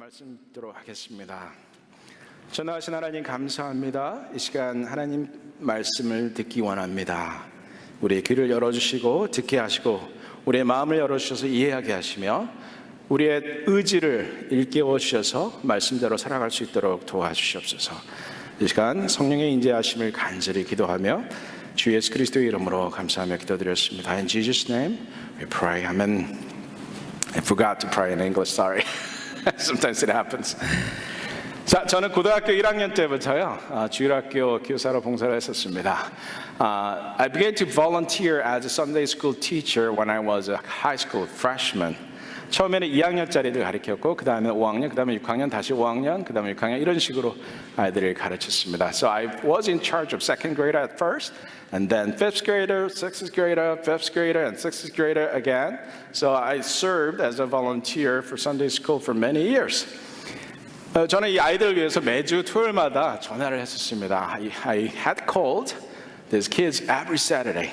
말씀 듣도록 하겠습니다. 전능하신 하나님 감사합니다. 이 시간 하나님 말씀을 듣기 원합니다. 우리의 귀를 열어주시고 듣게 하시고 우리의 마음을 열어주셔서 이해하게 하시며 우리의 의지를 일깨워 주셔서 말씀대로 살아갈 수 있도록 도와주시옵소서. 이 시간 성령의 인재하심을 간절히 기도하며 주 예수 그리스도의 이름으로 감사하며 기도드렸습니다. In Jesus' name we pray. Amen. I forgot to pray in English. Sorry. Sometimes it happens. 자, 저는 고등학교 1학년 때부터요 주일학교 교사로 봉사를 했었습니다. I began to volunteer as a Sunday school teacher when I was a high school freshman. 처음에는 2학년짜리들 가르쳤고 그 다음에 5학년, 그 다음에 6학년, 다시 5학년, 그 다음에 6학년 이런 식으로 아이들을 가르쳤습니다. So I was in charge of second grader at first, and then fifth grader, sixth grader, fifth grader, and sixth grader again. So I served as a volunteer for Sunday school for many years. 저는 이 아이들을 위해서 매주 토요일마다 전화를 했었습니다. I had called these kids every Saturday.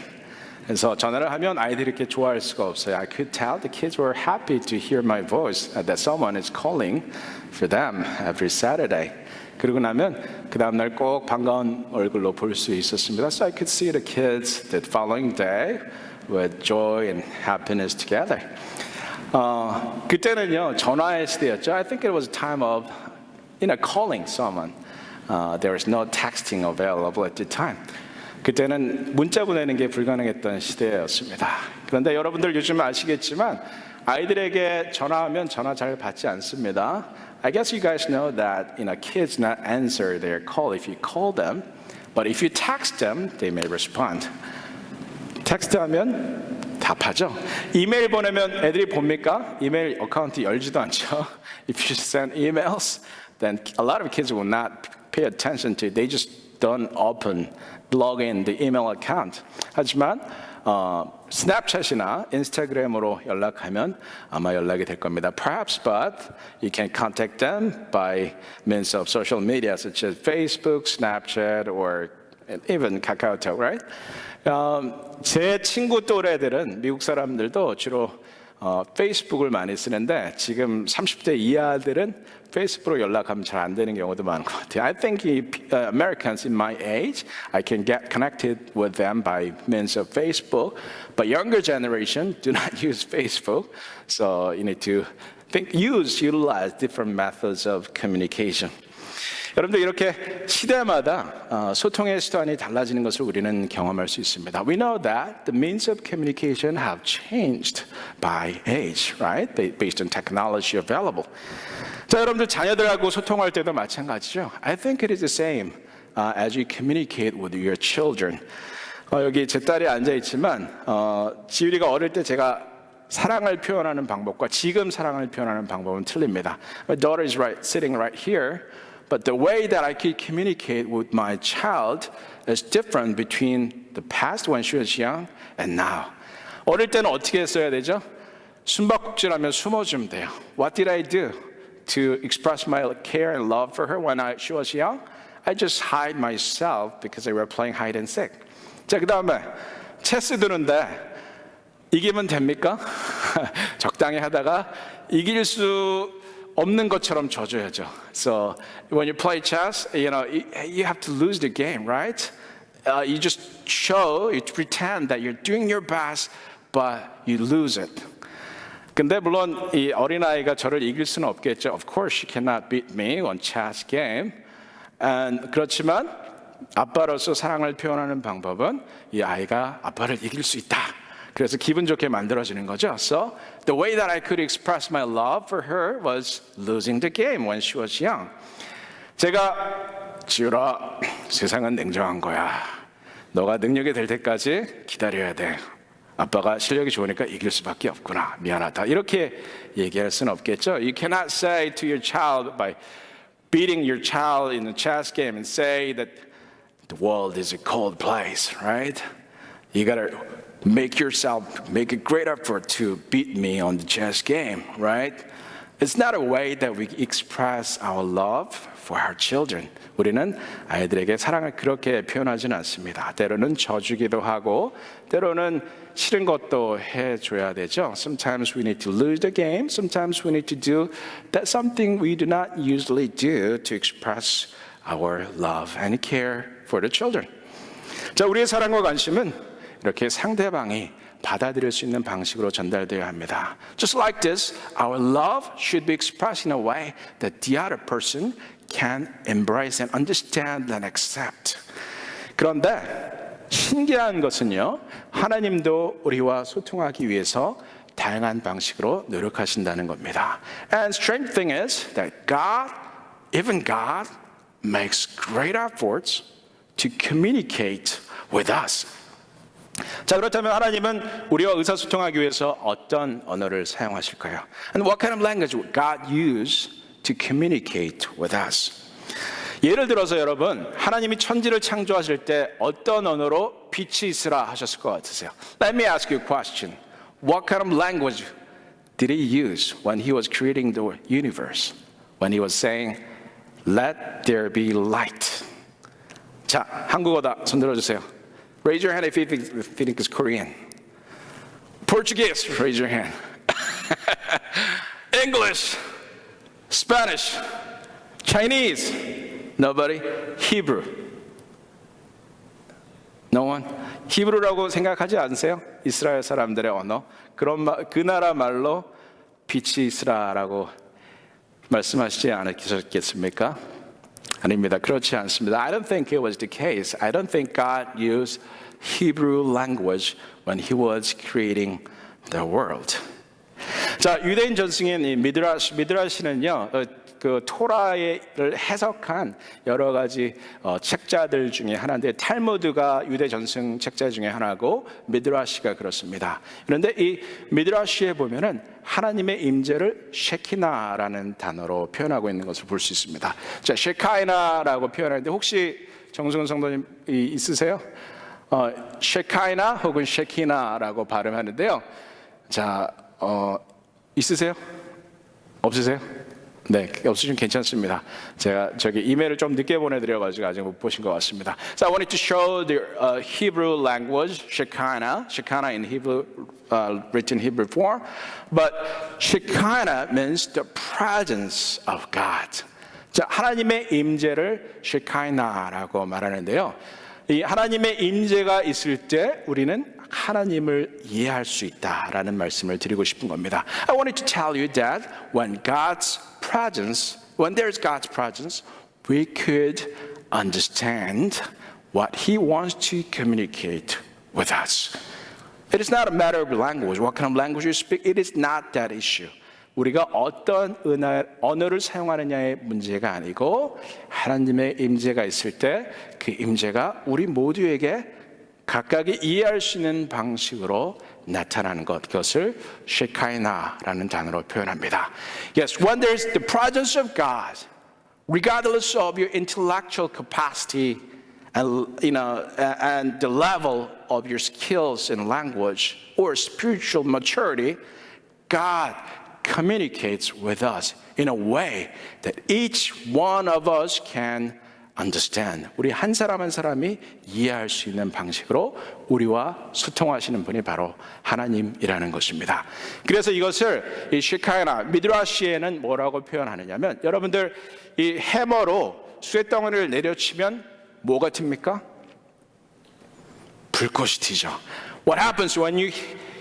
그래서 전화를 하면 아이들이 이렇게 좋아할 수가 없어요. I could tell the kids were happy to hear my voice, that someone is calling for them every Saturday. 그러고 나면 그 다음 날 꼭 반가운 얼굴로 볼 수 있었습니다. So I could see the kids the following day with joy and happiness together. 그때는요 전화의 시대였죠. I think it was a time of calling someone. There was no texting available at the time. 그때는 문자 보내는 게 불가능했던 시대였습니다. 그런데 여러분들 요즘 아시겠지만 아이들에게 전화하면 전화 잘 받지 않습니다. I guess you guys know that kids not answer their call if you call them, but if you text them, they may respond. 텍스트하면 답하죠. 이메일 보내면 애들이 봅니까? 이메일 어카운트 열지도 않죠. If you send emails, then a lot of kids will not pay attention to it. They just don't log in the email account. 하지만 스냅챗이나 인스타그램으로 연락하면 아마 연락이 될 겁니다. Perhaps, but you can contact them by means of social media such as Facebook, Snapchat, or even KakaoTalk, right? 제 친구 또래들은 미국 사람들도 주로 페이스북을 많이 쓰는데 지금 30대 이하들은 페이스북으로 연락하면 잘 안 되는 경우도 많은 것 같아요. I think Americans in my age, I can get connected with them by means of Facebook, but younger generation do not use Facebook, so you need to utilize different methods of communication. 여러분들 이렇게 시대마다 소통의 수단이 달라지는 것을 우리는 경험할 수 있습니다. We know that the means of communication have changed by age, right? Based on technology available. 자, 여러분들 자녀들하고 소통할 때도 마찬가지죠. I think it is the same as you communicate with your children. 여기 제 딸이 앉아 있지만 지율이가 어릴 때 제가 사랑을 표현하는 방법과 지금 사랑을 표현하는 방법은 틀립니다. My daughter is sitting right here. But the way that I could communicate with my child is different between the past when she was young and now. 어릴 때는 어떻게 했어야 되죠? 숨바꼭질하면 숨어주면 돼요. What did I do to express my care and love for her when she was young? I just hide myself because they were playing hide and seek. 자, 그 다음에 체스 두는데 이기면 됩니까? 적당히 하다가 이길 수 없는 것처럼 져줘야죠. So when you play chess, you have to lose the game, right? You just you pretend that you're doing your best, but you lose it. 근데 물론 이 어린아이가 저를 이길 수는 없겠죠. Of course, she cannot beat me on chess game. 그렇지만 아빠로서 사랑을 표현하는 방법은 이 아이가 아빠를 이길 수 있다. 그래서 기분 좋게 만들어지는 거죠. So the way that I could express my love for her was losing the game when she was young. 제가 지율아, 세상은 냉정한 거야. 너가 능력이 될 때까지 기다려야 돼. 아빠가 실력이 좋으니까 이길 수밖에 없구나. 미안하다. 이렇게 얘기할 수는 없겠죠. You cannot say to your child by beating your child in a chess game and say that the world is a cold place, right? You gotta make a great effort to beat me on the chess game, right? It's not a way that we express our love for our children. 우리는 아이들에게 사랑을 그렇게 표현하지는 않습니다. 때로는 져주기도 하고 때로는 싫은 것도 해줘야 되죠. Sometimes we need to lose the game. Sometimes we need to do that something we do not usually do to express our love and care for the children. 자, 우리의 사랑과 관심은 이렇게 상대방이 받아들일 수 있는 방식으로 전달되어야 합니다. Just like this, our love should be expressed in a way that the other person can embrace and understand and accept. 그런데 신기한 것은요, 하나님도 우리와 소통하기 위해서 다양한 방식으로 노력하신다는 겁니다. And strange thing is that God, even God, makes great efforts to communicate with us. 자, 그렇다면 하나님은 우리와 의사소통하기 위해서 어떤 언어를 사용하실까요? And what kind of language would God use to communicate with us? 예를 들어서 여러분, 하나님이 천지를 창조하실 때 어떤 언어로 빛이 있으라 하셨을 것 같으세요? Let me ask you a question. What kind of language did he use when he was creating the universe? When he was saying, let there be light. 자, 한국어다. 손 들어주세요. Raise your hand if you think it's Korean. Portuguese, raise your hand. English, Spanish, Chinese, nobody. Hebrew. No one? 히브리라고 생각하지 않으세요? 이스라엘 사람들의 언어. 그 나라 말로 빛이 있으라라고 말씀하시지 않으셨겠습니까? 아닙니다. 그렇지 않습니다. I don't think it was the case. I don't think God used Hebrew language when He was creating the world. 자, 유대인 전승인 이 미드라시는요, 그 토라를 해석한 여러 가지 책자들 중에 하나인데 탈무드가 유대 전승 책자 중에 하나고 미드라시가 그렇습니다. 그런데 이 미드라시에 보면은 하나님의 임재를 셰키나라는 단어로 표현하고 있는 것을 볼 수 있습니다. 자, 셰카이나라고 표현하는데 혹시 정승훈 성도님 있으세요? 셰카이나 혹은 셰키나라고 발음하는데요. 자, 있으세요? 없으세요? 네, 없으시면 괜찮습니다. 제가 저기 이메일을 좀 늦게 보내드려가지고 아직 못 보신 것 같습니다. So I wanted to show the Hebrew language, Shekinah in Hebrew, written Hebrew form. But Shekinah means the presence of God. 자, 하나님의 임재를 Shekinah라고 말하는데요. 이 하나님의 임재가 있을 때 우리는 하나님을 이해할 수 있다라는 말씀을 드리고 싶은 겁니다. I wanted to tell you that when there's God's presence, we could understand what He wants to communicate with us. It is not a matter of language. What kind of language you speak? It is not that issue. 우리가 어떤 언어를 사용하느냐의 문제가 아니고 하나님의 임재가 있을 때 그 임재가 우리 모두에게 각각이 이해할 수 있는 방식으로 나타나는 것, 그것을 셰카이나라는 단어로 표현합니다. Yes, when there's the presence of God, regardless of your intellectual capacity and and the level of your skills in language or spiritual maturity, God communicates with us in a way that each one of us can understand. 우리 한 사람 한 사람이 이해할 수 있는 방식으로 우리와 소통하시는 분이 바로 하나님이라는 것입니다. 그래서 이것을 이 시카이나 미드라시에는 뭐라고 표현하느냐면 여러분들 이 해머로 쇠덩어리를 내려치면 뭐가 튑니까? 불꽃이 튀죠. What happens when you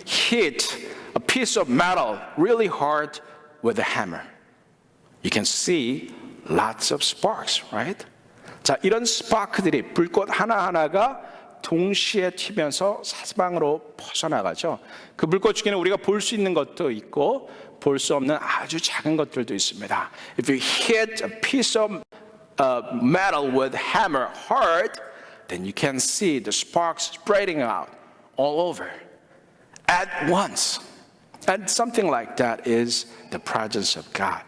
hit a piece of metal really hard with a hammer? You can see lots of sparks, right? 자, 이런 스파크들이 불꽃 하나하나가 동시에 튀면서 사방으로 퍼져나가죠. 그 불꽃 중에는 우리가 볼 수 있는 것도 있고 볼 수 없는 아주 작은 것들도 있습니다. If you hit a piece of metal with hammer hard, then you can see the sparks spreading out all over at once. And something like that is the presence of God.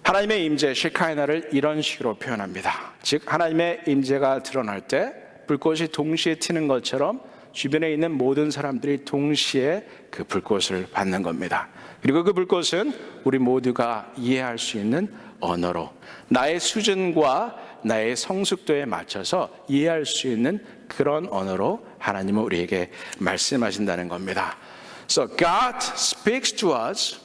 하나님의 임재 셰카이나를 이런 식으로 표현합니다. 즉 하나님의 임재가 드러날 때 불꽃이 동시에 튀는 것처럼 주변에 있는 모든 사람들이 동시에 그 불꽃을 받는 겁니다. 그리고 그 불꽃은 우리 모두가 이해할 수 있는 언어로 나의 수준과 나의 성숙도에 맞춰서 이해할 수 있는 그런 언어로 하나님은 우리에게 말씀하신다는 겁니다. So God speaks to us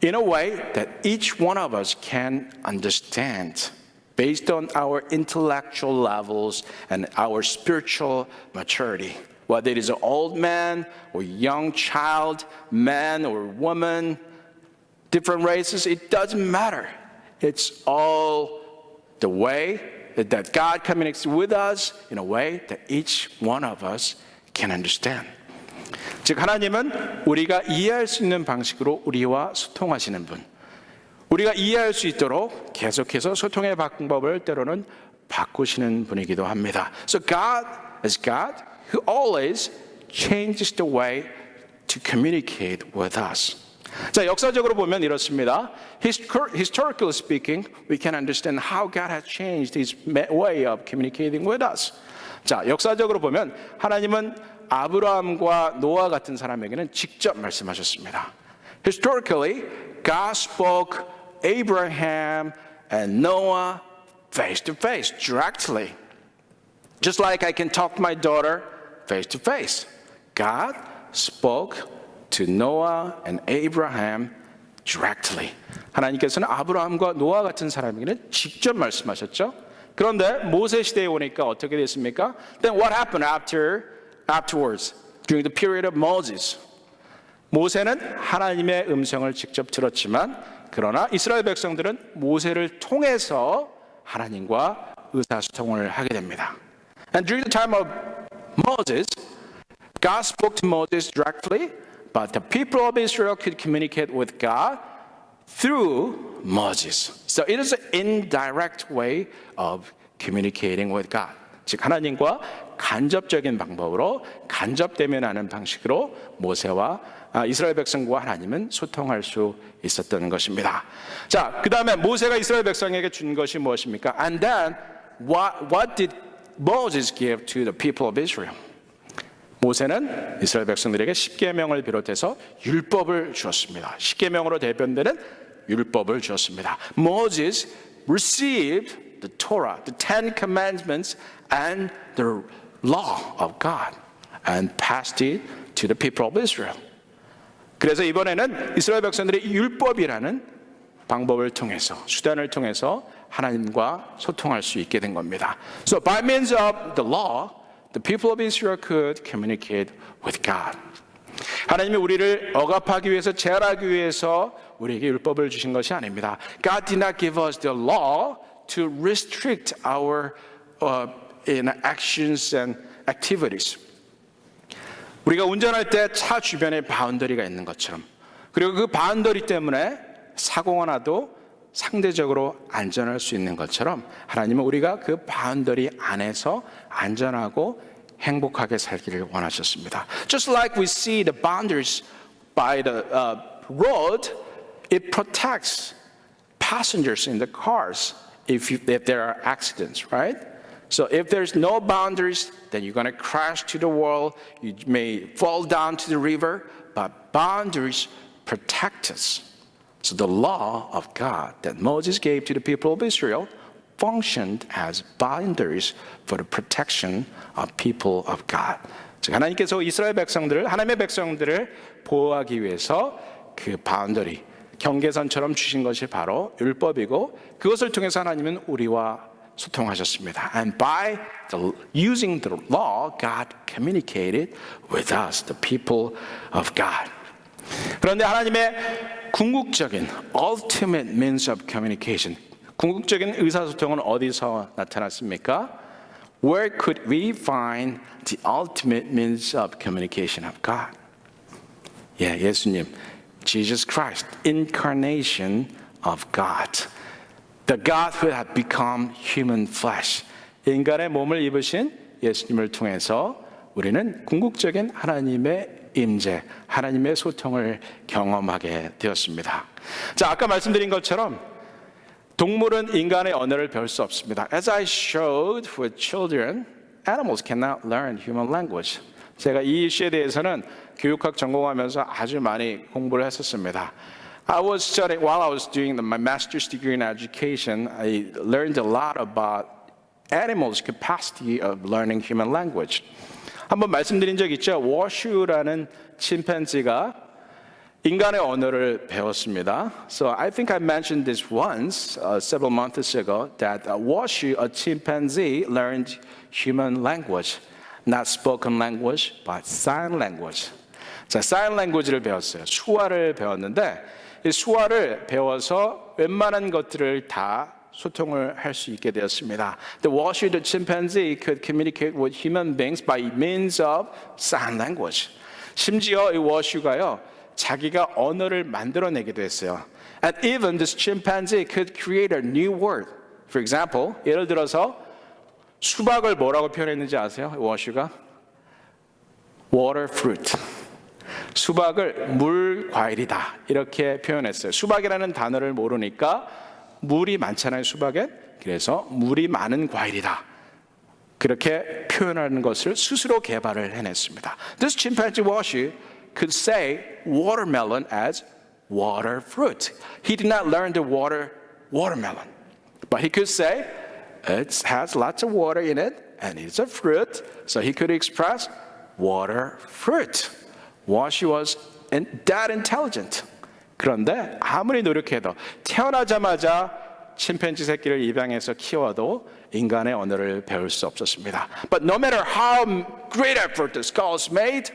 in a way that each one of us can understand based on our intellectual levels and our spiritual maturity. Whether it is an old man or young child, man or woman, different races, it doesn't matter. It's all the way that God communicates with us in a way that each one of us can understand. 즉 하나님은 우리가 이해할 수 있는 방식으로 우리와 소통하시는 분, 우리가 이해할 수 있도록 계속해서 소통의 방법을 때로는 바꾸시는 분이기도 합니다. So God is God who always changes the way to communicate with us. 자, 역사적으로 보면 이렇습니다. Historically speaking, we can understand how God has changed His way of communicating with us. 자, 역사적으로 보면 하나님은 아브라함과 노아 같은 사람에게는 직접 말씀하셨습니다. Historically, God spoke Abraham and Noah face to face, directly. Just like I can talk to my daughter face to face. God spoke to Noah and Abraham directly. 하나님께서는 아브라함과 노아 같은 사람에게는 직접 말씀하셨죠. 그런데 모세 시대에 오니까 어떻게 됐습니까? Then what happened afterwards, during the period of Moses? 모세는 하나님의 음성을 직접 들었지만 그러나 이스라엘 백성들은 모세를 통해서 하나님과 의사소통을 하게 됩니다. And during the time of Moses, God spoke to Moses directly, but the people of Israel could communicate with God through Moses. So it is an indirect way of communicating with God. 즉 하나님과 간접적인 방법으로 간접대면하는 방식으로 모세와 이스라엘 백성과 하나님은 소통할 수 있었던 것입니다. 자, 그 다음에 모세가 이스라엘 백성에게 준 것이 무엇입니까? And then what did Moses give to the people of Israel? 모세는 이스라엘 백성들에게 십계명을 비롯해서 율법을 주었습니다. 십계명으로 대변되는 율법을 주었습니다. Moses received the Torah, the Ten Commandments, and the law of God, and passed it to the people of Israel. 그래서 이번에는 이스라엘 백성들이 율법이라는 방법을 통해서, 수단을 통해서 하나님과 소통할 수 있게 된 겁니다. So by means of the law, the people of Israel could communicate with God. 하나님이 우리를 억압하기 위해서, 제한하기 위해서 우리에게 율법을 주신 것이 아닙니다. God did not give us the law to restrict our actions and activities. 우리가 운전할 때 차 주변에 바운더리가 있는 것처럼, 그리고 그 바운더리 때문에 사고가 나도 상대적으로 안전할 수 있는 것처럼 하나님은 우리가 그 바운더리 안에서 안전하고 행복하게 살기를 원하셨습니다. Just like we see the boundaries by the road, it protects passengers in the cars if there are accidents, right? So if there's no boundaries, then you're going to crash to the wall, you may fall down to the river, but boundaries protect us. So the law of God that Moses gave to the people of Israel functioned as boundaries for the protection of people of God. 즉 하나님께서 이스라엘 백성들을, 하나님의 백성들을 보호하기 위해서 그 바운더리, 경계선처럼 주신 것이 바로 율법이고, 그것을 통해서 하나님은 우리와 소통하셨습니다. And by using the law, God communicated with us, the people of God. 그런데 하나님의 궁극적인 ultimate means of communication, 궁극적인 의사소통은 어디서 나타났습니까? Where could we find the ultimate means of communication of God? 예, 예수님, Jesus Christ, incarnation of God. The God who had become human flesh. 인간의 몸을 입으신 예수님을 통해서 우리는 궁극적인 하나님의 임재, 하나님의 소통을 경험하게 되었습니다. 자, 아까 말씀드린 것처럼 동물은 인간의 언어를 배울 수 없습니다. As I showed with children, animals cannot learn human language. 제가 이 이슈에 대해서는 교육학 전공하면서 아주 많이 공부를 했었습니다. While I was doing my master's degree in education, I learned a lot about animals' capacity of learning human language. 한번 말씀드린 적 있죠? 워슈라는 침팬지가 인간의 언어를 배웠습니다. So I think I mentioned this once, several months ago, that Washu, a chimpanzee, learned human language, not spoken language, but sign language. 자, sign language를 배웠어요. 수화를 배웠는데 이 수화를 배워서 웬만한 것들을 다 소통을 할 수 있게 되었습니다. The Washu, the chimpanzee, could communicate with human beings by means of sign language. 심지어 이 워슈가요, 자기가 언어를 만들어내기도 했어요. And even this chimpanzee could create a new word. For example, 예를 들어서 수박을 뭐라고 표현했는지 아세요? 워슈가? Water fruit. 수박을 물 과일이다 이렇게 표현했어요. 수박이라는 단어를 모르니까 물이 많잖아요, 수박엔. 그래서 물이 많은 과일이다. 그렇게 표현하는 것을 스스로 개발을 해냈습니다. This chimpanzee Washu could say watermelon as water fruit. He did not learn the watermelon, but he could say it has lots of water in it and it's a fruit, so he could express water fruit. Washu was that intelligent. 그런데 아무리 노력해도 태어나자마자 침팬지 새끼를 입양해서 키워도 인간의 언어를 배울 수 없었습니다. But no matter how great effort the scholars made,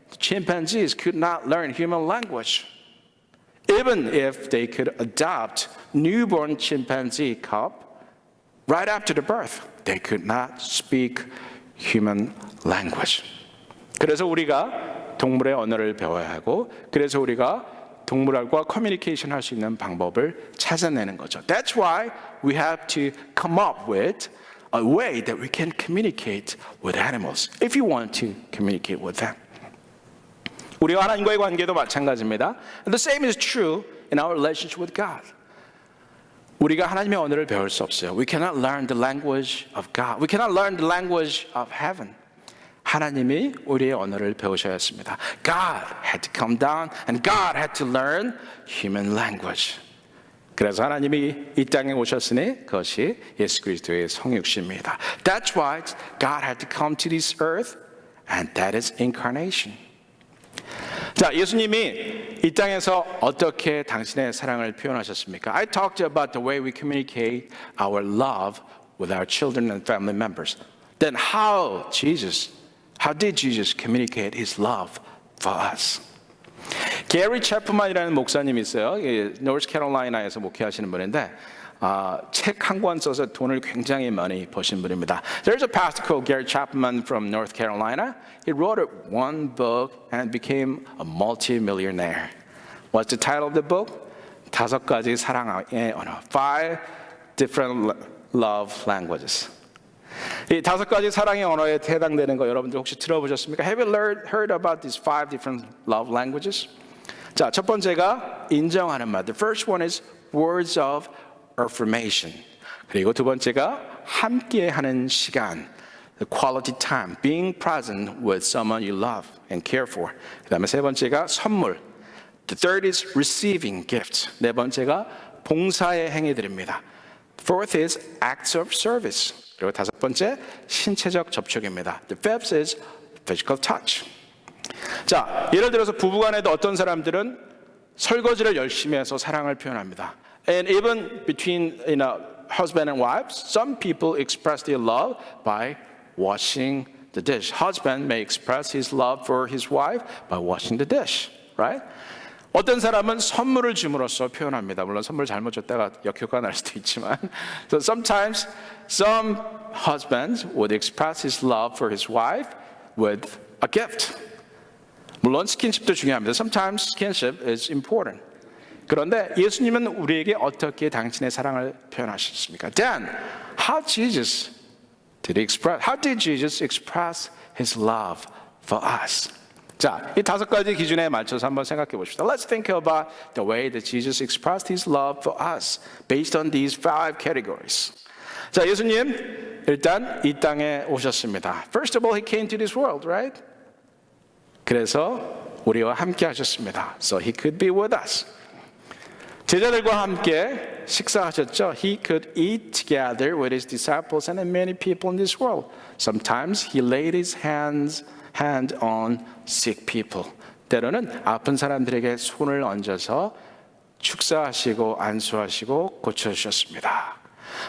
the chimpanzees could not learn human language. Even if they could adopt newborn chimpanzee cub right after the birth, they could not speak human language. 그래서 우리가 동물의 언어를 배워야 하고, 그래서 우리가 동물과 커뮤니케이션 할 수 있는 방법을 찾아내는 거죠. That's why we have to come up with a way that we can communicate with animals if you want to communicate with them. 우리와 하나님과의 관계도 마찬가지입니다. And the same is true in our relationship with God. 우리가 하나님의 언어를 배울 수 없어요. We cannot learn the language of God. We cannot learn the language of heaven. 하나님이 우리의 언어를 배우셔야 했습니다. God had to come down and God had to learn human language. 그래서 하나님이 이 땅에 오셨으니 그것이 예수 그리스도의 성육신입니다. That's why God had to come to this earth and that is incarnation. 자, 예수님이 이 땅에서 어떻게 당신의 사랑을 표현하셨습니까? I talked about the way we communicate our love with our children and family members. Then how did Jesus communicate his love for us? 게리 채프만이라는 목사님이 있어요. 노스캐롤라이나에서 목회하시는 분인데 책 한 권 써서 돈을 굉장히 많이 버신 분입니다. There's a pastor called Gary Chapman from North Carolina. He wrote one book and became a multi-millionaire. What's the title of the book? 5가지 사랑의 언어. 5 different love languages. 이 5가지 사랑의 언어에 해당되는 거 여러분들 혹시 들어보셨습니까? Have you heard about these 5 different love languages? 자, 첫 번째가 인정하는 말. The first one is words of affirmation. 그리고 두 번째가 함께하는 시간. The quality time, being present with someone you love and care for. 그다음에 세 번째가 선물. The third is receiving gifts. 네 번째가 봉사의 행위들입니다. Fourth is acts of service. 그리고 다섯 번째 신체적 접촉입니다. The fifth is physical touch. 자, 예를 들어서 부부간에도 어떤 사람들은 설거지를 열심히 해서 사랑을 표현합니다. And even between husband and wives, some people express their love by washing the dish. Husband may express his love for his wife by washing the dish, right? 어떤 사람은 선물을 줌으로써 표현합니다. 물론 선물 잘못 줬다가 역효과가 날 수도 있지만. So sometimes some husbands would express his love for his wife with a gift. 물론 스킨십도 중요합니다. Sometimes skinship is important. 그런데 예수님은 우리에게 어떻게 당신의 사랑을 표현하셨습니까? Then, how did Jesus express his love for us? 자, 이 5가지 기준에 맞춰서 한번 생각해 봅시다. Let's think about the way that Jesus expressed his love for us based on these 5 categories. 자, 예수님 일단 이 땅에 오셨습니다. First of all, he came to this world, right? 그래서 우리와 함께 하셨습니다. So he could be with us. 제자들과 함께 식사하셨죠. He could eat together with his disciples and many people in this world. Sometimes he laid his hand on sick people. 때로는 아픈 사람들에게 손을 얹어서 축사하시고 안수하시고 고쳐주셨습니다.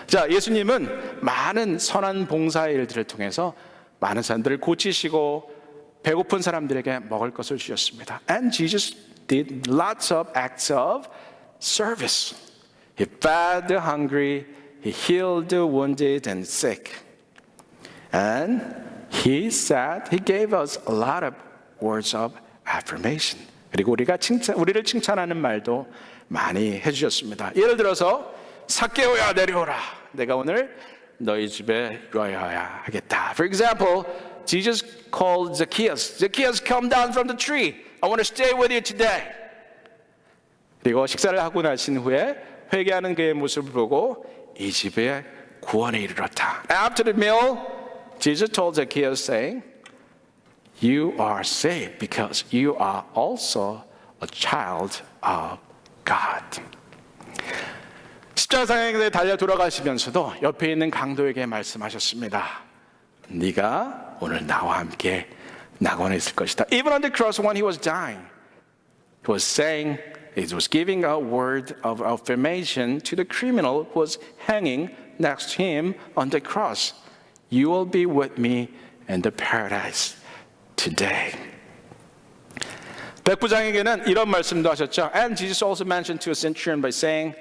자, 예수님은 많은 선한 봉사 일들을 통해서 많은 사람들을 고치시고 배고픈 사람들에게 먹을 것을 주셨습니다. And Jesus did lots of acts of service. He fed the hungry, he healed the wounded and sick. And he gave us a lot of words of affirmation. 그리고 우리를 칭찬하는 말도 많이 해주셨습니다. 예를 들어서 삭개오야 내려오라. 내가 오늘 너희 집에 유하여야 하겠다. For example, Jesus called Zacchaeus. Zacchaeus, come down from the tree. I want to stay with you today. 그리고 식사를 하고 나신 후에 회개하는 그의 모습을 보고 이 집에 구원에 이르렀다. After the meal, Jesus told Zacchaeus, saying, "You are saved because you are also a child of God." 십자가상에 달려 돌아가시면서도 옆에 있는 강도에게 말씀하셨습니다. 네가 오늘 나와 함께 낙원에 있을 것이다. Even on the cross when he was dying, he was saying, he was giving a word of affirmation to the criminal who was hanging next to him on the cross. You will be with me in the paradise today. 백부장에게는 이런 말씀도 하셨죠. And Jesus also mentioned to a centurion by saying,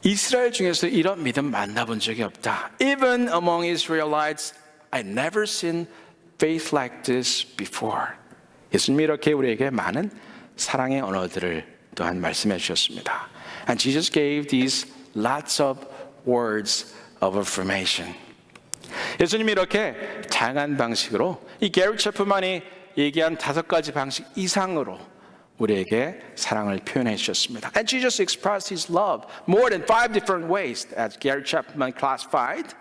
이스라엘 중에서 이런 믿음 만나본 적이 없다. Even among Israelites, I never seen faith like this before. 예수님이 이렇게 우리에게 많은 사랑의 언어들을 또한 말씀해 주셨습니다. And Jesus gave these lots of words of affirmation. 예수님이 이렇게 다양한 방식으로 이 게리 체프만이 얘기한 5가지 방식 이상으로 우리에게 사랑을 표현해 주셨습니다. And Jesus expressed his love more than 5 different ways as Gary Chapman classified.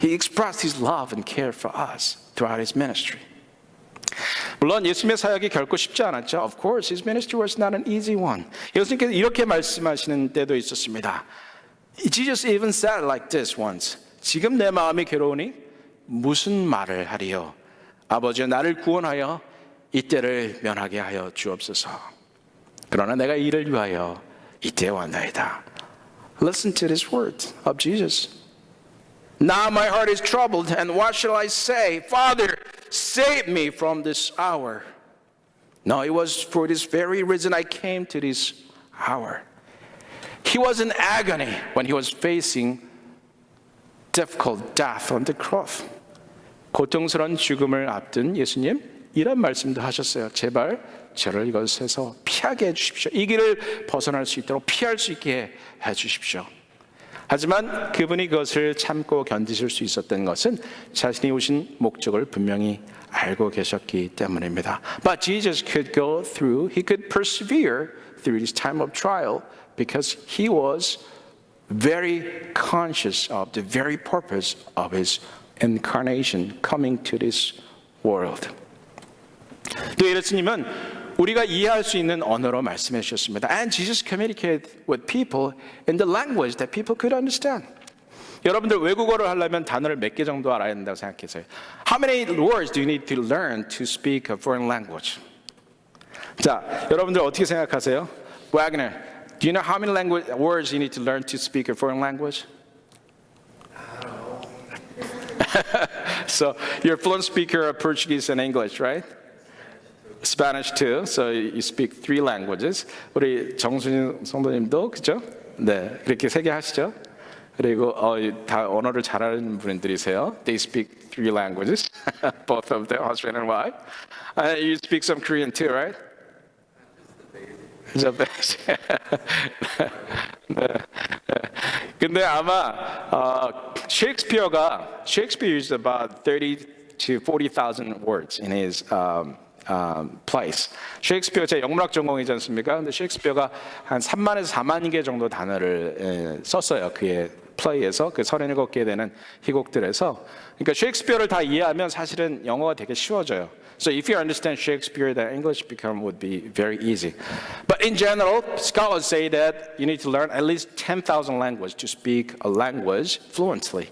He expressed his love and care for us throughout his ministry. 물론 예수님의 사역이 결코 쉽지 않았죠. Of course, his ministry was not an easy one. 예수님께서 이렇게 말씀하시는 때도 있었습니다. Jesus even said like this once. 지금 내 마음이 괴로우니 무슨 말을 하리요? 아버지여 나를 구원하여 이때를 면하게 하여 주옵소서. 그러나 내가 이를 위하여 이때에 왔나이다. Listen to this word of Jesus. Now my heart is troubled, and what shall I say? Father, save me from this hour. No, it was for this very reason I came to this hour. He was in agony when he was facing difficult death on the cross. 고통스러운 죽음을 앞둔 예수님 이런 말씀도 하셨어요. 제발 저를 이것에서 피하게 해주십시오. 이 길을 벗어날 수 있도록 피할 수 있게 해주십시오. 하지만 그분이 그것을 참고 견디실 수 있었던 것은 자신이 오신 목적을 분명히 알고 계셨기 때문입니다. But Jesus could go through, he could persevere through this time of trial because he was very conscious of the very purpose of his incarnation coming to this world. 또 예수님은 우리가 이해할 수 있는 언어로 말씀해 주셨습니다. And Jesus communicated with people in the language that people could understand. 여러분들 외국어를 하려면 단어를 몇 개 정도 알아야 된다고 생각하세요? How many words do you need to learn to speak a foreign language? 자, 여러분들 어떻게 생각하세요? Wagner, do you know how many words you need to learn to speak a foreign language? So you're a fluent speaker of Portuguese and English, right? Spanish too, so you speak 3 languages. 우리 정순인 성도님도 그죠? 네, 그렇게 3개 하시죠. 그리고 다 언어를 잘하는 분들이세요. They speak 3 languages, both of their husband and wife. You speak some Korean too, right? The basic. 근데 아마 Shakespeare used about 30 to 40,000 words in his plays. 셰익스피어 제 영문학 전공이지 않습니까? 근데 셰익스피어가 한 3만에서 4만 개 정도 단어를 썼어요. 그의 플레이에서 그 37개 되는 희곡들에서. 그러니까 셰익스피어를 다 이해하면 사실은 영어가 되게 쉬워져요. So if you understand Shakespeare, then English would be very easy. But in general, scholars say that you need to learn at least 10,000 languages to speak a language fluently.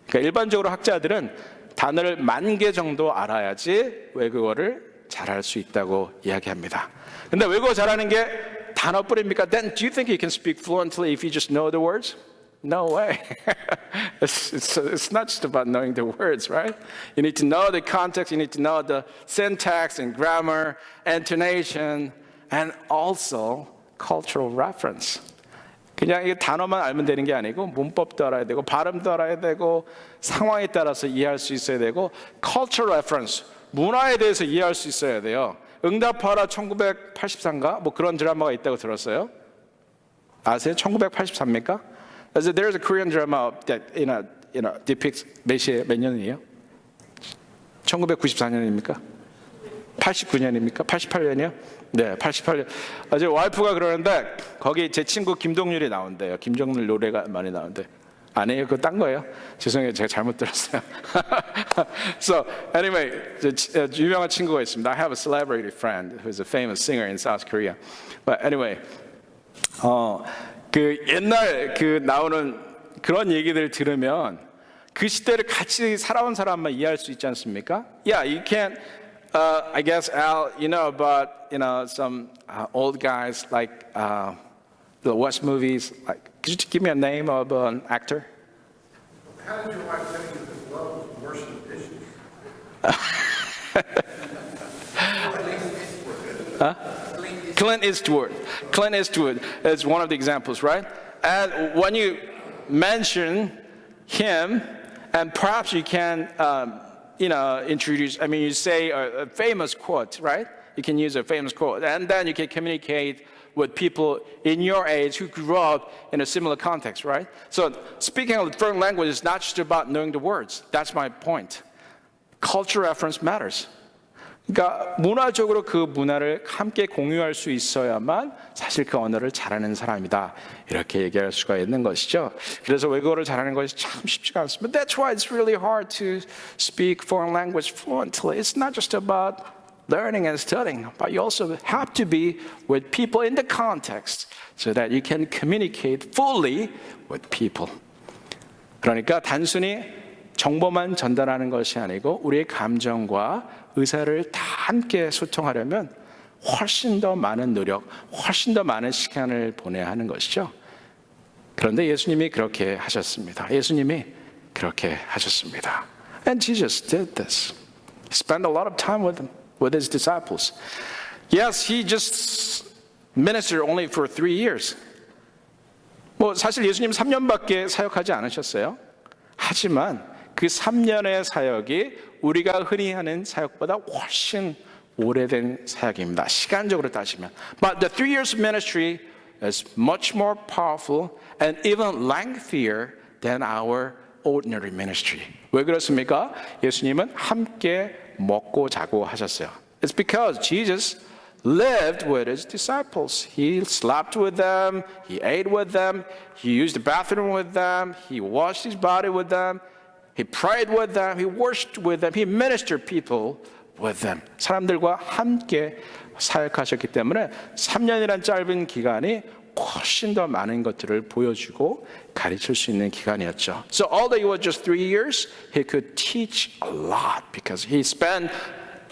그러니까 일반적으로 학자들은 단어를 10,000개 정도 알아야지 외국어를 잘할 수 있다고 이야기합니다. 근데 외국어 잘하는 게 단어뿐입니까? Then do you think you can speak fluently if you just know the words? No way. It's not just about knowing the words, right? You need to know the context, you need to know the syntax and grammar, intonation, and also cultural reference. 그냥 이 단어만 알면 되는 게 아니고 문법도 알아야 되고 발음도 알아야 되고 상황에 따라서 이해할 수 있어야 되고 cultural reference, 문화에 대해서 이해할 수 있어야 돼요. 응답하라 1983인가? 뭐 그런 드라마가 있다고 들었어요. 아세요? 1983입니까? There's a Korean drama that depicts 몇 년이에요? 1994년입니까? 89년입니까? 88년이요? 네, 88년. 제 와이프가 그러는데 거기 제 친구 김동률이 나온대요. 김정률 노래가 많이 나오는데 아니에요? 그거 딴 거예요? 죄송해요, 제가 잘못 들었어요. So anyway, 유명한 친구가 있습니다. I have a celebrity friend who's a famous singer in South Korea. But anyway, 그 옛날 그 나오는 그런 얘기들 들으면 그 시대를 같이 살아온 사람만 이해할 수 있지 않습니까? Yeah, you can. I guess Al, you know about some old guys like the watch movies. Like, could you give me a name of an actor? How did your wife tell you that love was worse than dishes? Clint Eastwood. Clint Eastwood is one of the examples, right? And when you mention him, and perhaps you can, introduce, you say a famous quote, right? You can use a famous quote, and then you can communicate with people in your age who grew up in a similar context, right? So speaking a foreign language is not just about knowing the words. That's my point. Cultural reference matters. 그러니까 문화적으로 그 문화를 함께 공유할 수 있어야만 사실 그 언어를 잘하는 사람이다, 이렇게 얘기할 수가 있는 것이죠. 그래서 외국어를 잘하는 것이 참 쉽지가 않습니다. That's why it's really hard to speak foreign language fluently. It's not just about learning and studying, but you also have to be with people in the context so that you can communicate fully with people. 그러니까 단순히 정보만 전달하는 것이 아니고 우리의 감정과 의사를 다 함께 소통하려면 훨씬 더 많은 노력, 훨씬 더 많은 시간을 보내야 하는 것이죠. 그런데 예수님이 그렇게 하셨습니다. 예수님이 그렇게 하셨습니다. And Jesus did this. He spent a lot of time with his disciples. Yes, he just ministered only for 3 years. 사실 예수님 3년밖에 사역하지 않으셨어요. 하지만 그 3년의 사역이 우리가 흔히 하는 사역보다 훨씬 오래된 사역입니다. 시간적으로 따지면. But the 3 years of ministry is much more powerful and even lengthier than our ordinary ministry. 왜 그렇습니까? 예수님은 함께 먹고 자고 하셨어요. It's because Jesus lived with his disciples. He slept with them, he ate with them, he used the bathroom with them, he washed his body with them, he prayed with them, he worshiped with them, he ministered people with them. 사람들과 함께 사역하셨기 때문에 3년이란 짧은 기간이 훨씬 더 많은 것들을 보여주고 가르칠 수 있는 기간이었죠. So although it was just 3 years, he could teach a lot because he spent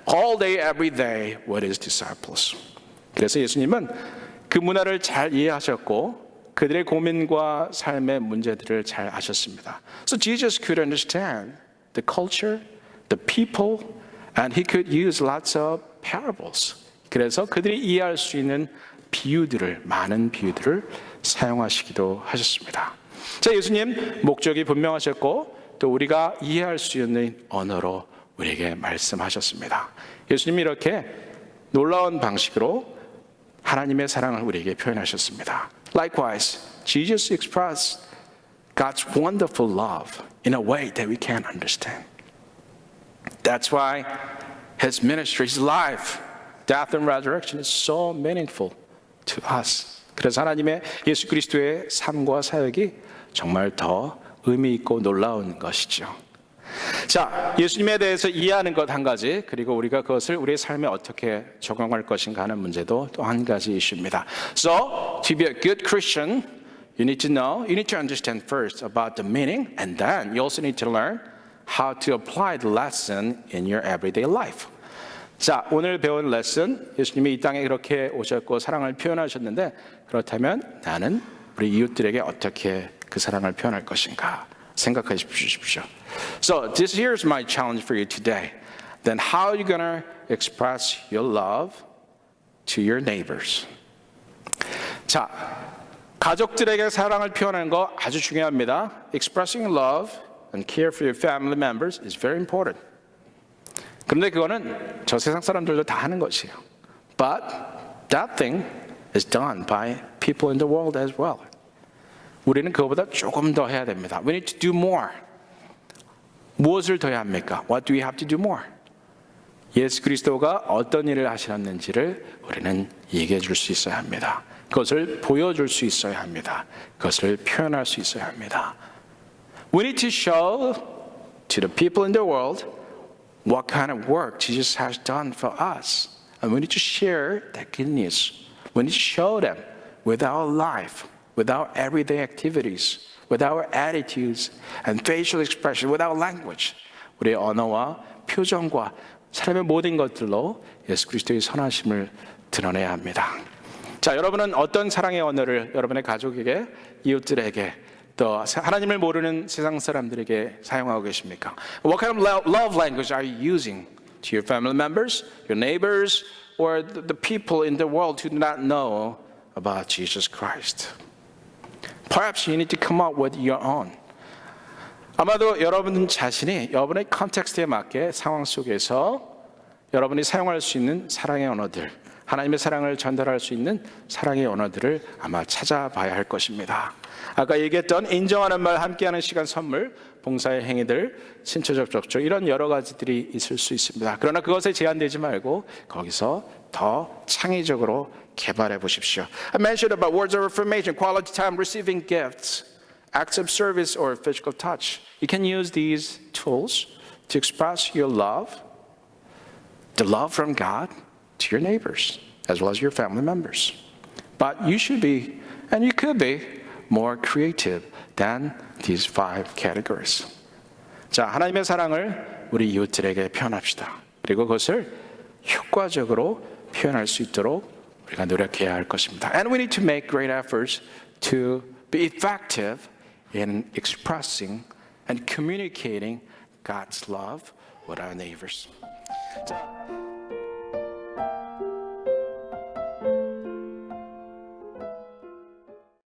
all day, every day with his disciples. 그래서 예수님은 그 문화를 잘 이해하셨고 그들의 고민과 삶의 문제들을 잘 아셨습니다. So Jesus could understand the culture, the people, and he could use lots of parables. 그래서 그들이 이해할 수 있는 비유들을, 많은 비유들을 사용하시기도 하셨습니다. 자, 예수님 목적이 분명하셨고 또 우리가 이해할 수 있는 언어로 우리에게 말씀하셨습니다. 예수님이 이렇게 놀라운 방식으로 하나님의 사랑을 우리에게 표현하셨습니다. Likewise, Jesus expressed God's wonderful love in a way that we can't understand. That's why his ministry, his life, death and resurrection is so meaningful to us. 그래서 하나님의 예수 그리스도의 삶과 사역이 정말 더 의미 있고 놀라운 것이죠. 자, 예수님에 대해서 이해하는 것 한 가지, 그리고 우리가 그것을 우리의 삶에 어떻게 적용할 것인가 하는 문제도 또 한 가지 이슈입니다. So, to be a good Christian, you need to understand first about the meaning, and then you also need to learn how to apply the lesson in your everyday life. 자, 오늘 배운 레슨, 예수님이 이 땅에 그렇게 오셨고 사랑을 표현하셨는데, 그렇다면 나는 우리 이웃들에게 어떻게 그 사랑을 표현할 것인가 생각해 주십시오. So here's my challenge for you today. Then how are you going to express your love to your neighbors? 자, 가족들에게 사랑을 표현하는 거 아주 중요합니다. Expressing love and care for your family members is very important. 그런데 그거는 저 세상 사람들도 다 하는 것이에요. But that thing is done by people in the world as well. 우리는 그거보다 조금 더 해야 됩니다. We need to do more. 무엇을 더 해야 합니까? What do we have to do more? 예수 그리스도가 어떤 일을 하셨는지를 우리는 얘기해 줄 수 있어야 합니다. 그것을 보여줄 수 있어야 합니다. 그것을 표현할 수 있어야 합니다. We need to show to the people in the world what kind of work Jesus has done for us. And we need to share that good news. We need to show them with our life, with our everyday activities, with our attitudes and facial expression, with our language. 우리의 언어와 표정과 삶의 모든 것들로 예수 그리스도의 선하심을 드러내야 합니다. 자, 여러분은 어떤 사랑의 언어를 여러분의 가족에게, 이웃들에게, 또 하나님을 모르는 세상 사람들에게 사용하고 계십니까? What kind of love language are you using to your family members, your neighbors, or the people in the world who do not know about Jesus Christ? Perhaps you need to come up with your own. 아마도 여러분 자신이 여러분의 컨텍스트에 맞게 상황 속에서 여러분이 사용할 수 있는 사랑의 언어들, 하나님의 사랑을 전달할 수 있는 사랑의 언어들을 아마 찾아봐야 할 것입니다. 아까 얘기했던 인정하는 말, 함께하는 시간, 선물, 봉사의 행위들, 신체적 접촉, 이런 여러 가지들이 있을 수 있습니다. 그러나 그것에 제한되지 말고 거기서 더 창의적으로 개발해 보십시오. I mentioned about words of affirmation, quality time, receiving gifts, acts of service, or physical touch. You can use these tools to express your love, the love from God to your neighbors, as well as your family members. But you should be, and you could be, more creative than these 5 categories. 자, 하나님의 사랑을 우리 이웃들에게 표현합시다. 그리고 그것을 효과적으로 표현할 수 있도록 우리가 노력해야 할 것입니다. And we need to make great efforts to be effective in expressing and communicating God's love with our neighbors. 자,